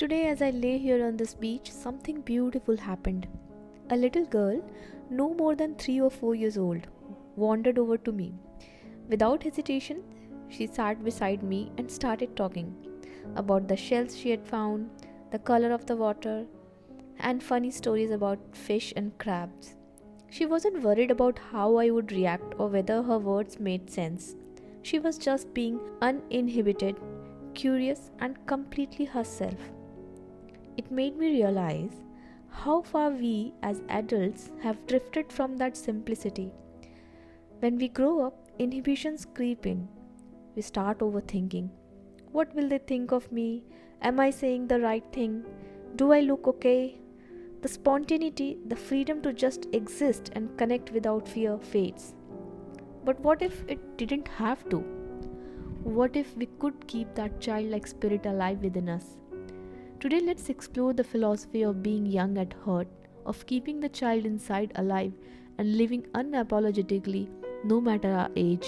Today, as I lay here on this beach, something beautiful happened. A little girl, no more than 3 or 4 years old, wandered over to me. Without hesitation, she sat beside me and started talking about the shells she had found, the color of the water, and funny stories about fish and crabs. She wasn't worried about how I would react or whether her words made sense. She was just being uninhibited, curious, and completely herself. It made me realize how far we as adults have drifted from that simplicity. When we grow up, inhibitions creep in. We start overthinking. What will they think of me? Am I saying the right thing? Do I look okay? The spontaneity, the freedom to just exist and connect without fear fades. But what if it didn't have to? What if we could keep that childlike spirit alive within us? Today, let's explore the philosophy of being young at heart, of keeping the child inside alive and living unapologetically no matter our age.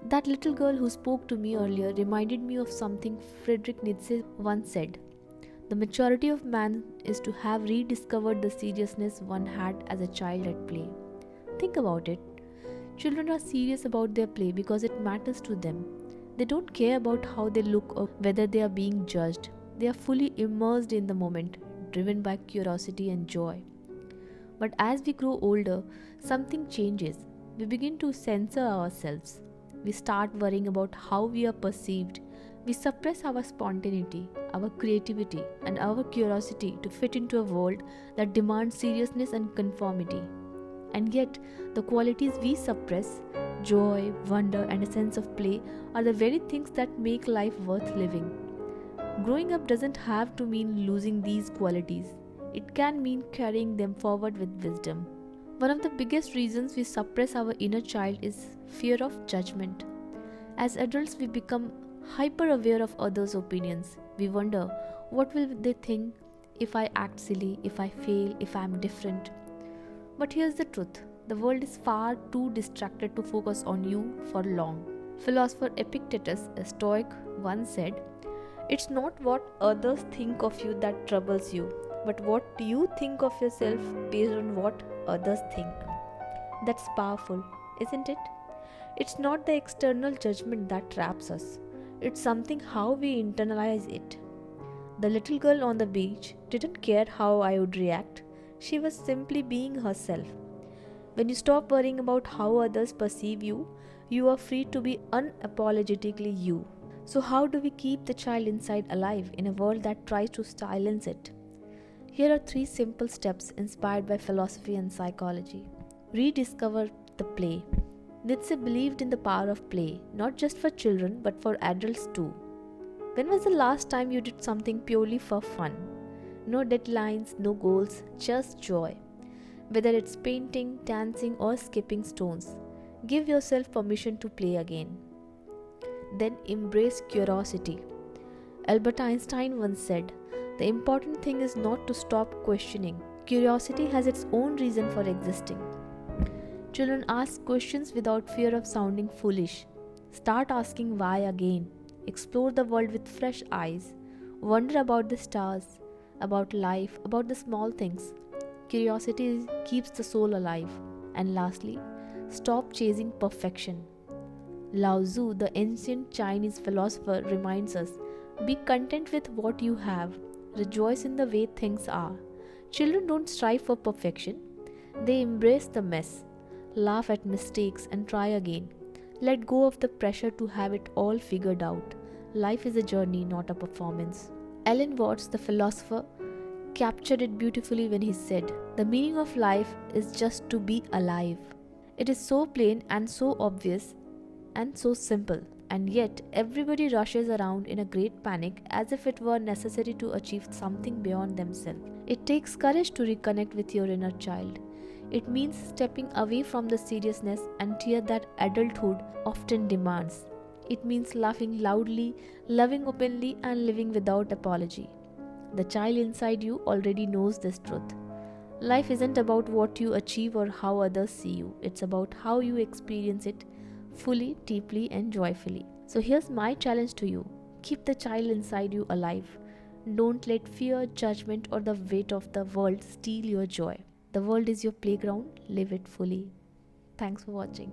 That little girl who spoke to me earlier reminded me of something Friedrich Nietzsche once said. The maturity of man is to have rediscovered the seriousness one had as a child at play. Think about it. Children are serious about their play because it matters to them. They don't care about how they look or whether they are being judged. They are fully immersed in the moment, driven by curiosity and joy. But as we grow older, something changes. We begin to censor ourselves. We start worrying about how we are perceived. We suppress our spontaneity, our creativity, and our curiosity to fit into a world that demands seriousness and conformity. And yet, the qualities we suppress, joy, wonder, and a sense of play, are the very things that make life worth living. Growing up doesn't have to mean losing these qualities. It can mean carrying them forward with wisdom. One of the biggest reasons we suppress our inner child is fear of judgment. As adults, we become hyper aware of others' opinions. We wonder, what will they think if I act silly, if I fail, if I am different? But here's the truth, the world is far too distracted to focus on you for long. Philosopher Epictetus, a Stoic, once said, "It's not what others think of you that troubles you, but what you think of yourself based on what others think." That's powerful, isn't it? It's not the external judgment that traps us, it's something how we internalize it. The little girl on the beach didn't care how I would react, she was simply being herself. When you stop worrying about how others perceive you, you are free to be unapologetically you. So, how do we keep the child inside alive in a world that tries to silence it? Here are 3 simple steps inspired by philosophy and psychology. Rediscover the play. Nietzsche believed in the power of play, not just for children but for adults too. When was the last time you did something purely for fun? No deadlines, no goals, just joy. Whether it's painting, dancing, or skipping stones, give yourself permission to play again. Then embrace curiosity. Albert Einstein once said, "The important thing is not to stop questioning. Curiosity has its own reason for existing." Children ask questions without fear of sounding foolish. Start asking why again. Explore the world with fresh eyes. Wonder about the stars, about life, about the small things. Curiosity keeps the soul alive. And lastly, stop chasing perfection. Lao Tzu, the ancient Chinese philosopher, reminds us, be content with what you have. Rejoice in the way things are. Children don't strive for perfection. They embrace the mess, laugh at mistakes, and try again. Let go of the pressure to have it all figured out. Life is a journey, not a performance. Alan Watts, the philosopher, captured it beautifully when he said, "The meaning of life is just to be alive." It is so plain and so obvious and so simple, and yet everybody rushes around in a great panic as if it were necessary to achieve something beyond themselves. It takes courage to reconnect with your inner child. It means stepping away from the seriousness and tear that adulthood often demands. It means laughing loudly, loving openly, and living without apology. The child inside you already knows this truth. Life isn't about what you achieve or how others see you. It's about how you experience it fully, deeply, and joyfully. So here's my challenge to you. Keep the child inside you alive. Don't let fear, judgment, or the weight of the world steal your joy. The world is your playground, live it fully. Thanks for watching.